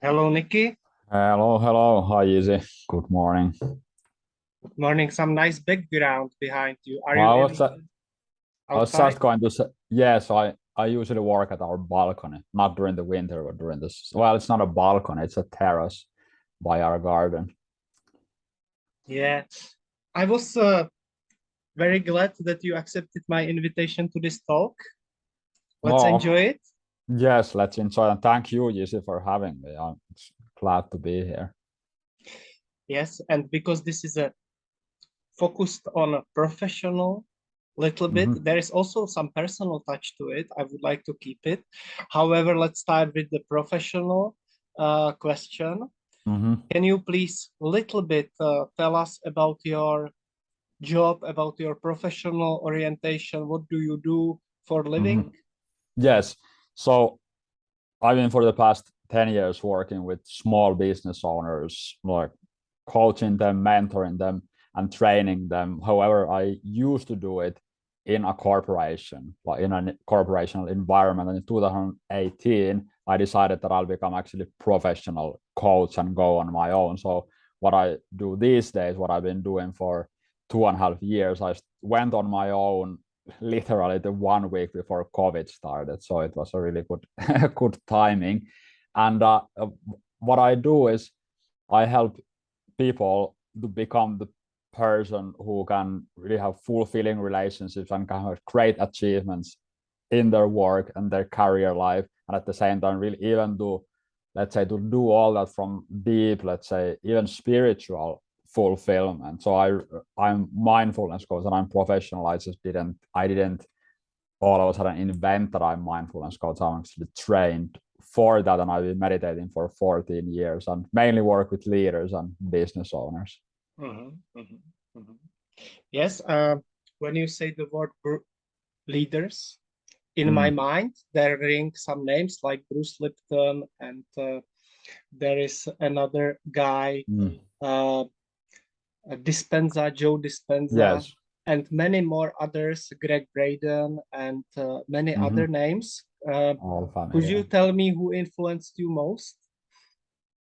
Hello, Nicky. Hello, hello. Hi, Easy. Good morning. Good morning. Some nice background behind you. Are Well, you in I was outside? just going to say, yes, I usually work at our balcony, not during the winter, but during this. Well, it's not a balcony, it's a terrace by our garden. Yeah. I was very glad that you accepted my invitation to this talk. Let's Oh, enjoy it. yes, let's enjoy. And thank you, Easy, for having me. I'm glad to be here. Yes, and because this is a focused on a professional little bit, Hmm. there is also some personal touch to it. I would like to keep it. However, let's start with the professional question. Hmm. Can you please little bit tell us about your job, about your professional orientation? What do you do for Hmm. living? Yes. So I've been for the past 10 years working with small business owners, like coaching them, mentoring them, and training them. However, I used to do it in a corporation, like in a corporational environment. And in 2018, I decided that I'll become actually professional coach and go on my own. So what I do these days, what I've been doing for 2.5 years, I went on my own literally the 1 week before COVID started. So it was a really good good timing. And what I do is I help people to become the person who can really have fulfilling relationships and can have great achievements in their work and their career life, and at the same time really even do, let's say, to do all that from deep, let's say, even spiritual fulfillment. So I'm mindfulness coach and I'm professional. I didn't all of a sudden invent that I'm mindfulness coach. I'm actually trained for that, and I've been meditating for 14 years and mainly work with leaders and business owners. Mhm, mhm, mhm. Yes, when you say the word leaders, in my Mm, mind, there ring some names like Bruce Lipton, and there is another guy, mm. uh, Dispenza, Joe Dispenza, Yes. and many more others, Greg Braden, and many other Hmm. names. All Could you familiar. tell me who influenced you most?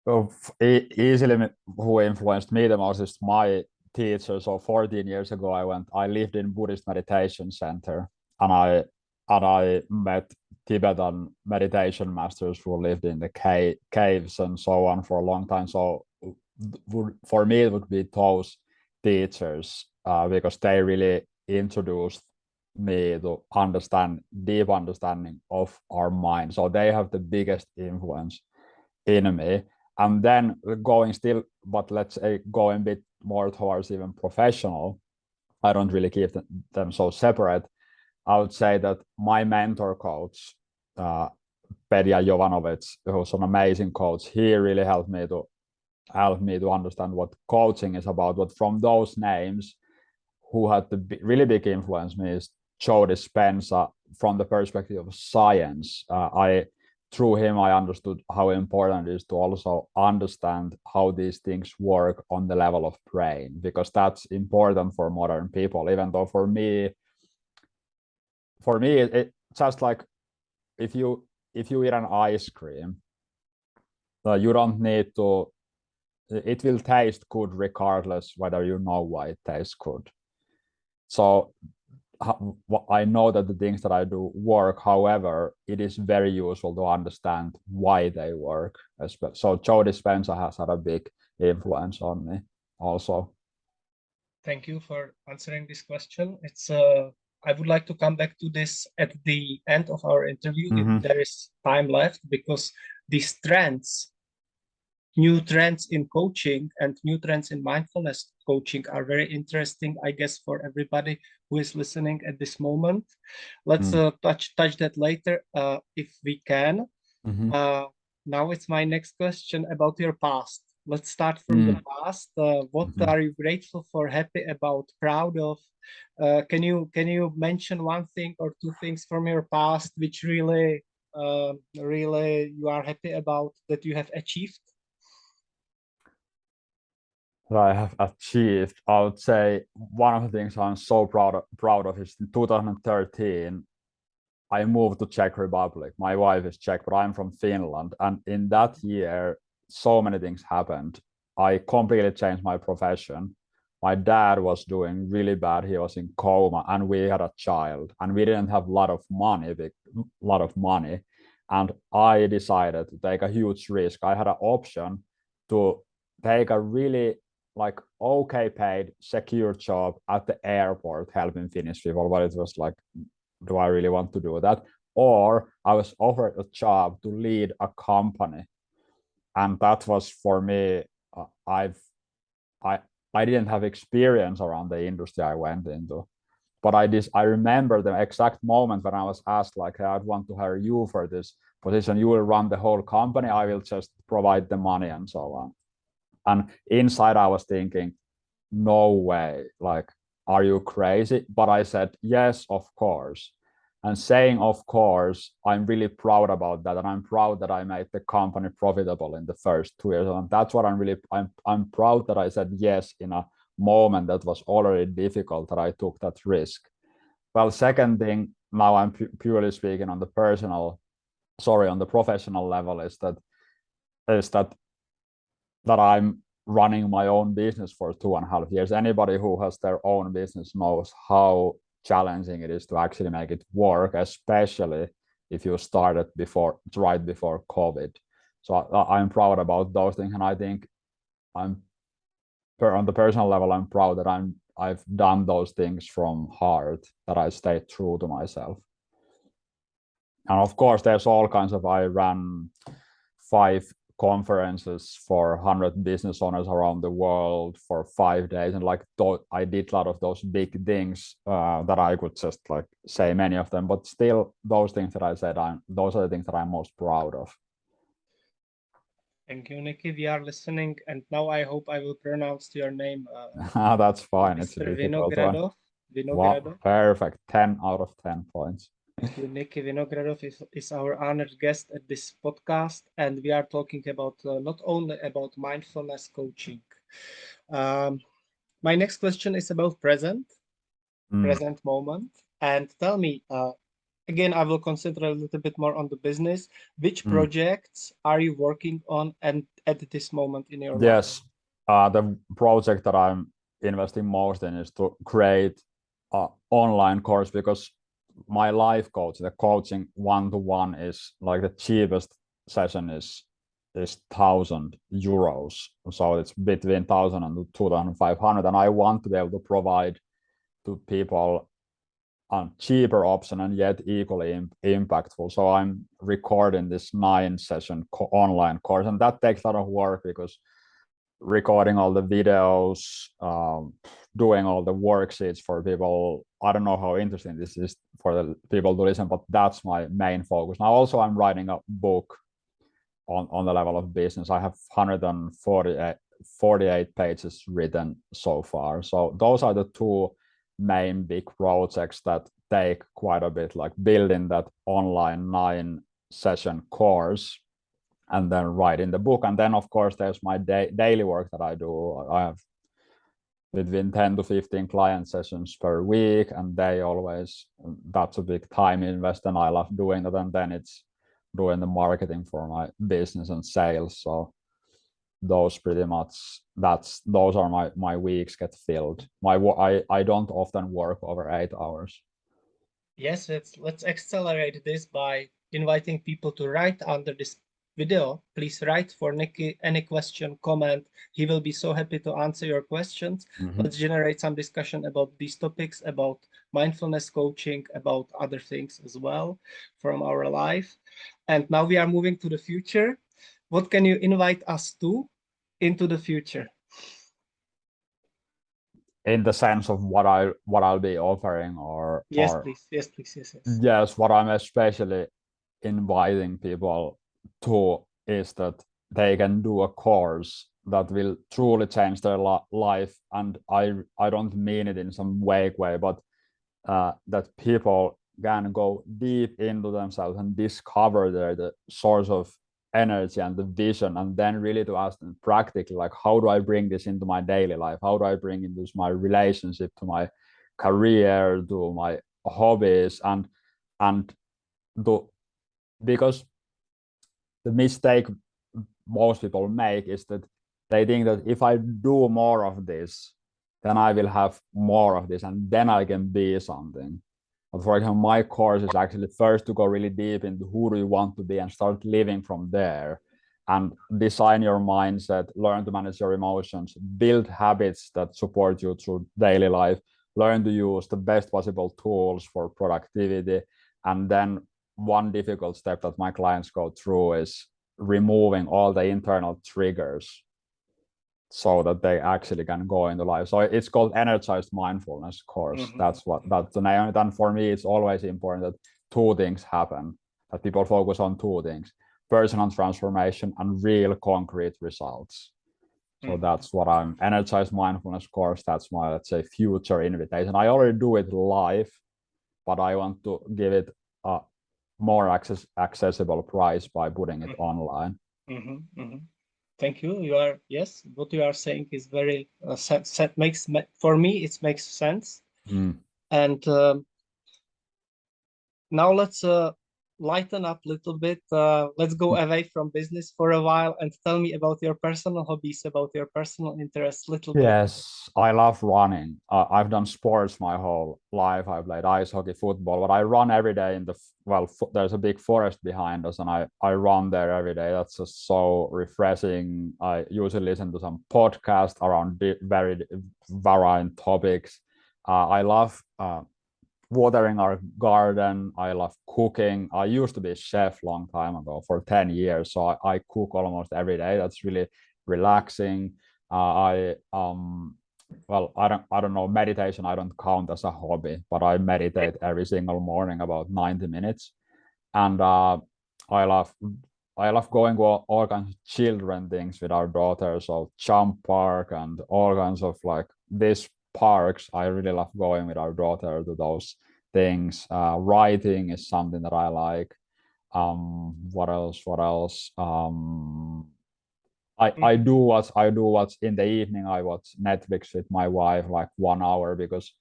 So easily who influenced me the most is my teacher. So 14 years ago, I lived in Buddhist meditation center, and I met Tibetan meditation masters who lived in the caves and so on for a long time. So for me, it would be those teachers because they really introduced me to understand deep understanding of our mind. So they have the biggest influence in me. And then going still, but let's say going a bit more towards even professional, I don't really keep them so separate. I would say that my mentor coach, uh, Pedja Jovanovic, who's an amazing coach, he really helped me to understand what coaching is about. But from those names, who had the really big influence me is Joe Dispenza from the perspective of science. I through him I understood how important it is to also understand how these things work on the level of brain, because that's important for modern people. Even though for me it just like if you eat an ice cream, you don't need to. It will taste good regardless whether you know why it tastes good. So I know that the things that I do work. However, it is very useful to understand why they work as well. So Joe Dispenza has had a big influence on me also. Thank you for answering this question. I would like to come back to this at the end of our interview if Hmm. there is time left, because these trends, new trends in coaching and new trends in mindfulness coaching are very interesting, I guess, for everybody who is listening at this moment. Let's touch that later if we can. Hmm. Uh, Now it's my next question about your past. Let's start from the Hmm. past. What Hmm. are you grateful for, happy about, proud of? Can you mention one thing or two things from your past which really you are happy about that you have achieved? That I have achieved. I would say one of the things I'm so proud of is in 2013. I moved to Czech Republic. My wife is Czech, but I'm from Finland. And in that year, so many things happened. I completely changed my profession. My dad was doing really bad. He was in coma, and we had a child, and we didn't have a lot of money. And I decided to take a huge risk. I had an option to take a really like okay paid secure job at the airport helping Finnish people, but it was like, do I really want to do that? Or I was offered a job to lead a company, and that was for me. I've I I didn't have experience around the industry I went into, but I remember the exact moment when I was asked like, hey, I'd want to hire you for this position. You will run the whole company. I will just provide the money and so on. And inside I was thinking, no way, like, are you crazy? But I said, yes, of course. And saying, of course, I'm really proud about that. And I'm proud that I made the company profitable in the first 2 years. And that's what I'm proud that I said yes in a moment that was already difficult, that I took that risk. Well, second thing, now I'm purely speaking on the on the professional level, is that I'm running my own business for 2.5 years. Anybody who has their own business knows how challenging it is to actually make it work, especially if you started right before COVID. So I'm proud about those things, and I think I'm on the personal level, I'm proud that I've done those things from heart, that I stayed true to myself. And of course, there's all kinds of, I ran 5 conferences for 100 business owners around the world for 5 days, and like I did a lot of those big things that I could just like say many of them, but still those things that I said, those are the things that I'm most proud of. Thank you, Nicky. We are listening, and now I hope I will pronounce your name. That's fine. It's a Mr. difficult one. Vinogradov. Wow, perfect. 10 out of 10 points. Thank you. Niki Vinogradoff is our honored guest at this podcast, and we are talking about not only about mindfulness coaching. My next question is about present moment. And tell me, again, I will concentrate a little bit more on the business. Which projects are you working on and at this moment in your life? Yes, the project that I'm investing most in is to create an online course, because my life coach, the coaching one-to-one, is like the cheapest session is €1,000. So it's between 1,000 and 2,500. And I want to be able to provide to people a cheaper option and yet equally impactful. So I'm recording this 9-session online course, and that takes a lot of work, because recording all the videos, doing all the worksheets for people. I don't know how interesting this is for the people to listen, but that's my main focus. Now also I'm writing a book on the level of business. I have 148 pages written so far. So those are the 2 main big projects that take quite a bit, like building that online 9-session course and then writing the book. And then of course there's my daily work that I do. I have between 10 to 15 client sessions per week, and that's a big time invest, and I love doing that. And then it's doing the marketing for my business and sales. So those are my weeks get filled. I don't often work over 8 hours. Yes, let's accelerate this by inviting people to write under this video. Please write for Nicky any question, comment. He will be so happy to answer your questions. Let's generate some discussion about these topics, about mindfulness coaching, about other things as well from our life. And now we are moving to the future. What can you invite us to into the future? In the sense of what I'll be offering, or yes, or, please. Yes, please. Yes. Yes, what I'm especially inviting people to is that they can do a course that will truly change their life. And I don't mean it in some vague way, but that people can go deep into themselves and discover the source of energy and the vision, and then really to ask them practically, like, how do I bring this into my daily life? How do I bring into my relationship, to my career, to my hobbies, and because the mistake most people make is that they think that if I do more of this, then I will have more of this and then I can be something. But for example, my course is actually first to go really deep into who do you want to be and start living from there and design your mindset, learn to manage your emotions, build habits that support you through daily life, learn to use the best possible tools for productivity. And then one difficult step that my clients go through is removing all the internal triggers so that they actually can go into life. So it's called energized mindfulness course. That's the name. And for me, it's always important that two things happen, that people focus on two things: personal transformation and real concrete results. So that's what I'm energized mindfulness course. That's my, let's say, future invitation. I already do it live, but I want to give it a more accessible price by putting it online. Thank you. You are, yes, what you are saying is very makes for me it makes sense. And now let's lighten up a little bit. Let's go away from business for a while and tell me about your personal hobbies, about your personal interests a little bit. Yes, I love running. I've done sports my whole life. I played ice hockey, football, but I run every day in the, there's a big forest behind us and I run there every day. That's just so refreshing. I usually listen to some podcast around very varying topics. I love watering our garden. I love cooking. I used to be a chef long time ago for 10 years. So I cook almost every day. That's really relaxing. I don't know, meditation I don't count as a hobby, but I meditate every single morning about 90 minutes. And I love going to all kinds of children things with our daughter. So jump park and all kinds of like this parks. I really love going with our daughter to those things. Writing is something that I like. What else? I do what's in the evening. I watch Netflix with my wife like 1 hour because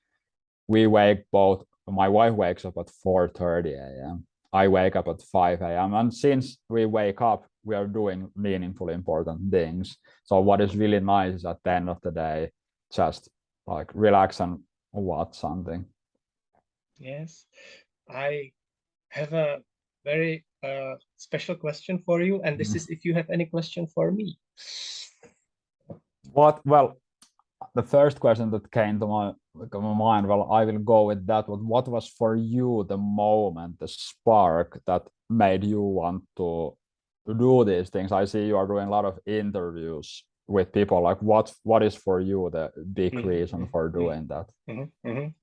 my wife wakes up at 4:30 a.m. I wake up at 5 a.m. And since we wake up, we are doing meaningful, important things. So what is really nice is at the end of the day, just like relax and watch something. Yes, I have a very special question for you, and this is if you have any question for me. Well, the first question that came to my mind, well, I will go with that. What was for you the moment, the spark that made you want to do these things? I see you are doing a lot of interviews with people. Like what is for you the big reason for doing that?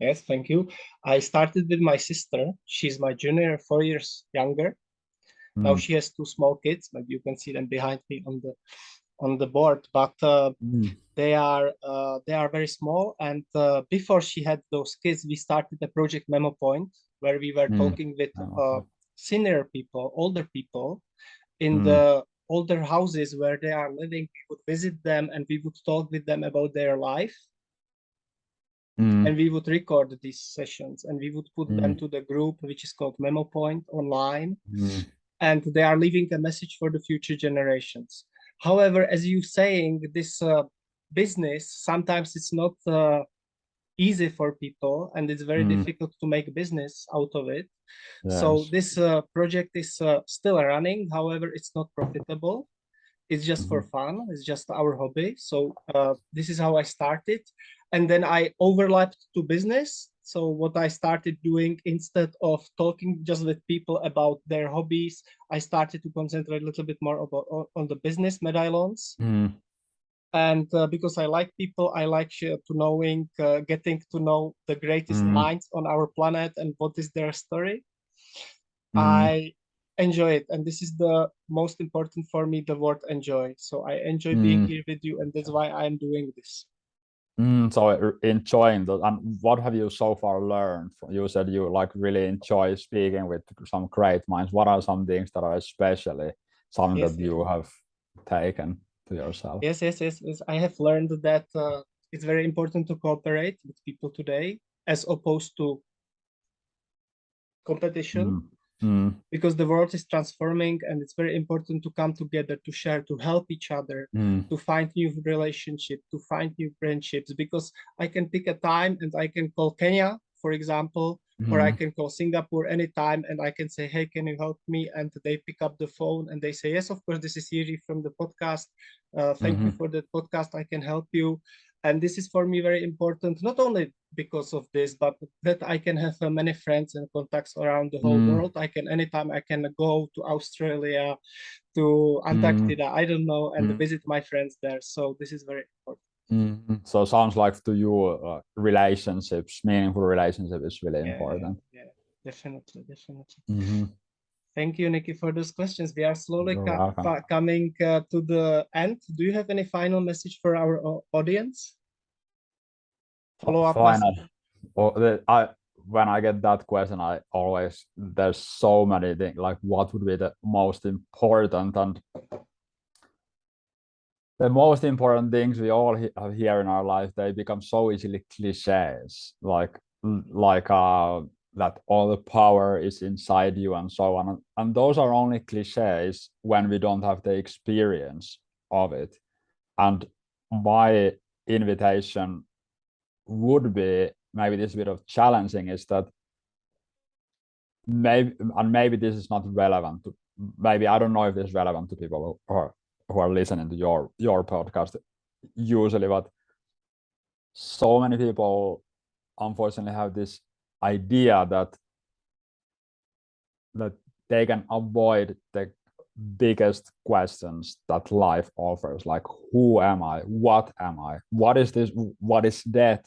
Yes, thank you. I started with my sister. She's my junior, 4 years younger. Now she has two small kids. Maybe you can see them behind me on the board, but they are very small. And before she had those kids, we started a project Memo Point, where we were talking with senior people, older people in the older houses where they are living. We would visit them and we would talk with them about their life. And we would record these sessions and we would put them to the group, which is called Memo Point online. And they are leaving a message for the future generations. However, as you saying, this business, sometimes it's not easy for people and it's very difficult to make business out of it. Yes. So this project is still running. However, it's not profitable. It's just for fun. It's just our hobby. So this is how I started. And then I overlapped to business. So what I started doing, instead of talking just with people about their hobbies, I started to concentrate a little bit more on the business medallions. And because I like people, I like getting to know the greatest minds on our planet and what is their story. I enjoy it. And this is the most important for me, the word enjoy. So I enjoy being here with you. And that's why I'm doing this. So enjoying that. And what have you so far learned? You said you like really enjoy speaking with some great minds. What are some things that are especially something that you have taken to yourself? Yes. I have learned that it's very important to cooperate with people today as opposed to competition. because the world is transforming, and it's very important to come together, to share, to help each other, to find new relationships, to find new friendships. Because I can pick a time and I can call Kenya, for example, or I can call Singapore anytime, and I can say, hey, can you help me? And they pick up the phone and they say, yes, of course, this is Yuri from the podcast. Thank you for the podcast. I can help you. And this is for me very important, not only because of this, but that I can have many friends and contacts around the whole world. I can, anytime I can go to Australia, to Antarctica, I don't know, and visit my friends there. So this is very important. So sounds like to you, relationships, meaningful relationship is really important. Yeah, definitely. Thank you, Nicky, for those questions. We are slowly coming to the end. Do you have any final message for our audience? Follow-up message? When I get that question, I always, there's so many things, like what would be the most important, and the most important things we all have here in our life, they become so easily cliches, like that all the power is inside you and so on. And those are only cliches when we don't have the experience of it. And my invitation would be, maybe this bit of challenging, is that maybe this is not relevant to, maybe I don't know if it's relevant to people who are listening to your podcast usually, but so many people unfortunately have this idea that they can avoid the biggest questions that life offers, like who am I, what am I, what is this, what is death,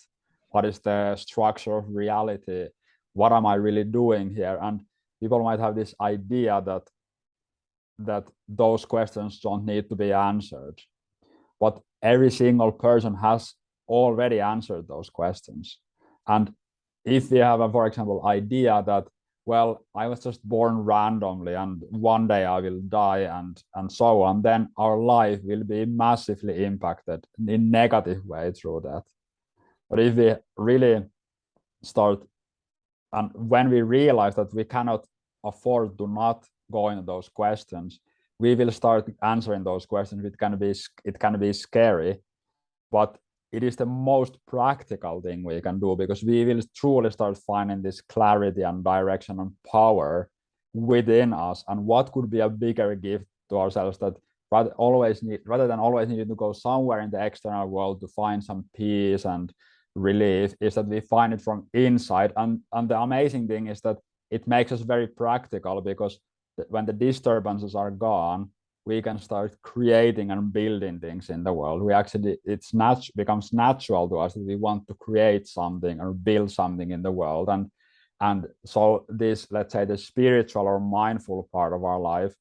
what is the structure of reality, what am I really doing here? And people might have this idea that those questions don't need to be answered, but every single person has already answered those questions. And if we have a, for example, idea that, well, I was just born randomly and one day I will die and so on, then our life will be massively impacted in negative way through that. But if we really start, and when we realize that we cannot afford to not go into those questions, we will start answering those questions. It can be scary, but it is the most practical thing we can do, because we will truly start finding this clarity and direction and power within us. And what could be a bigger gift to ourselves, that rather than always needing to go somewhere in the external world to find some peace and relief, is that we find it from inside. And the amazing thing is that it makes us very practical, because when the disturbances are gone, we can start creating and building things in the world. Becomes natural to us that we want to create something or build something in the world. And so this, let's say, the spiritual or mindful part of our life,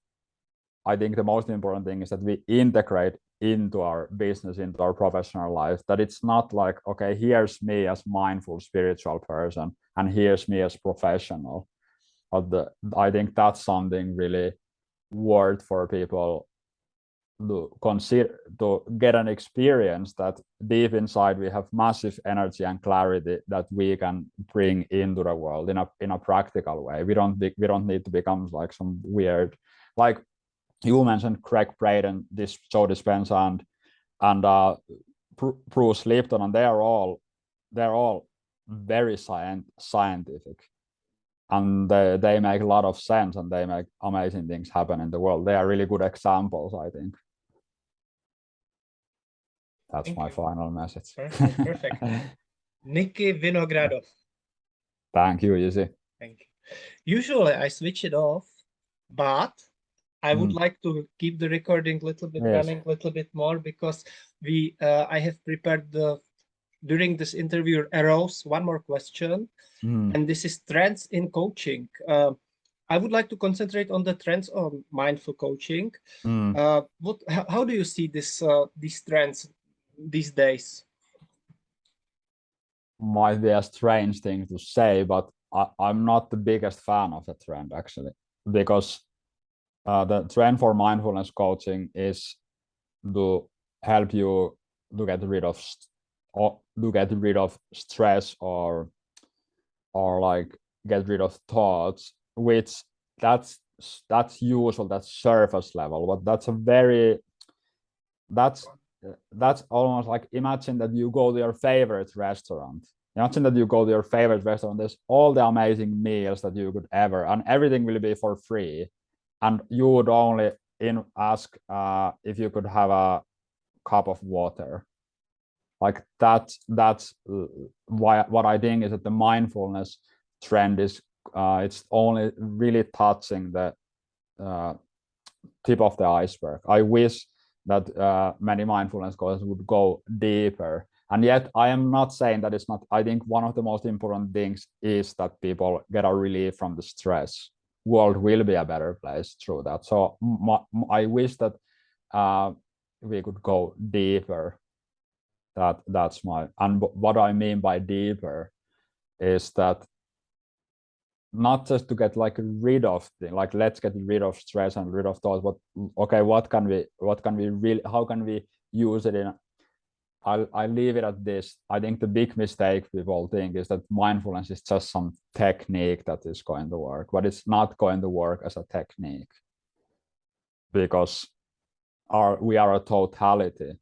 I think the most important thing is that we integrate into our business, into our professional life, that it's not like, okay, here's me as mindful spiritual person and here's me as professional. But I think that's something really worth for people to consider, to get an experience that deep inside we have massive energy and clarity that we can bring into the world in a practical way. We don't need to become like some weird, like you mentioned Craig Braden, this Joe Dispenza and Bruce Lipton, and they're all very scientific, and they make a lot of sense, and they make amazing things happen in the world. They are really good examples, I think. That's my final message. Perfect. Niki Vinogradoff. Thank you, Jussi. Thank you. Usually I switch it off, but I would like to keep the recording a little bit running a little bit more, because I have prepared during this interview arose one more question, and this is trends in coaching. I would like to concentrate on the trends on mindful coaching. How do you see these trends these days? Might be a strange thing to say, but I'm not the biggest fan of the trend, actually, because the trend for mindfulness coaching is to help you to get rid of stress or like get rid of thoughts, which that's usual, that's surface level, but that's a very, that's almost like, imagine that you go to your favorite restaurant. Imagine that you go to your favorite restaurant. There's all the amazing meals that you could ever, and everything will be for free. And you would only ask if you could have a cup of water. Like that's why what I think is that the mindfulness trend is it's only really touching the tip of the iceberg. I wish that many mindfulness courses would go deeper. And yet I am not saying that it's not. I think one of the most important things is that people get a relief from the stress. World will be a better place through that. So I wish that we could go deeper. That's my, and what I mean by deeper is that not just to get like rid of things, like let's get rid of stress and rid of thoughts, but okay, what can we really, how can we use it in, I'll leave it at this. I think the big mistake people think is that mindfulness is just some technique that is going to work, but it's not going to work as a technique, because we are a totality.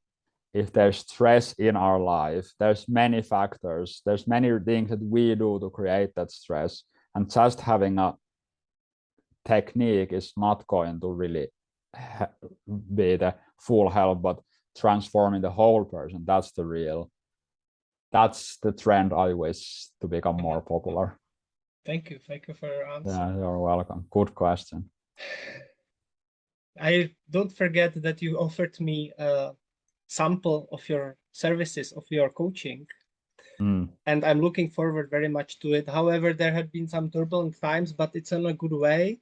If there's stress in our life, there's many factors, there's many things that we do to create that stress, and just having a technique is not going to really be the full help, but transforming the whole person. That's the trend I wish to become more popular. Thank you for your answer. Yeah, you're welcome. Good question. I don't forget that you offered me a sample of your services, of your coaching. And I'm looking forward very much to it. However, there have been some turbulent times, but it's in a good way.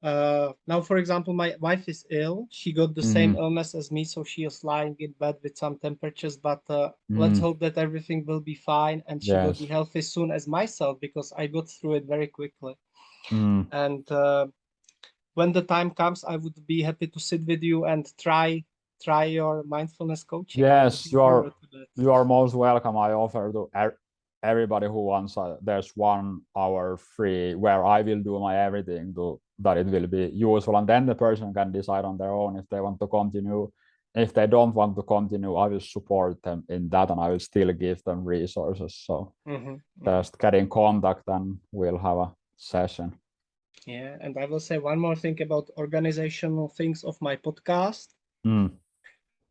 Now, for example, my wife is ill. She got the same illness as me, so she is lying in bed with some temperatures, but let's hope that everything will be fine and she will be healthy soon as myself, because I got through it very quickly. And when the time comes, I would be happy to sit with you and try your mindfulness coaching. Yes, you are most welcome. I offer to everybody who wants. There's 1 hour free where I will do my everything to that it will be useful, and then the person can decide on their own if they want to continue. If they don't want to continue, I will support them in that, and I will still give them resources. So just get in contact and we'll have a session. Yeah, and I will say one more thing about organizational things of my podcast.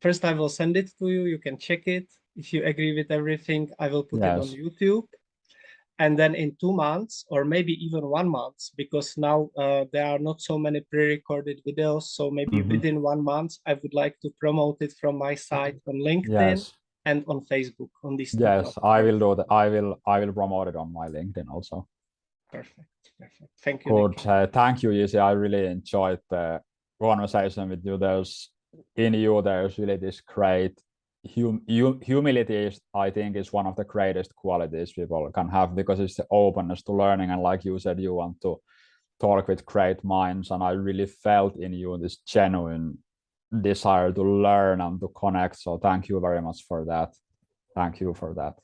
First, I will send it to you. You can check it. If you agree with everything, I will put it on YouTube. And then in 2 months, or maybe even 1 month, because now there are not so many pre-recorded videos. So maybe within 1 month, I would like to promote it from my site on LinkedIn and on Facebook on these 2 platforms. I will do that. I will promote it on my LinkedIn also. Perfect. Thank you. Good. Thank you, Izzy. I really enjoyed the conversation with you. There's really this great humility I think is one of the greatest qualities people can have, because it's the openness to learning, and like you said, you want to talk with great minds, and I really felt in you this genuine desire to learn and to connect. So thank you very much for that. Thank you for that.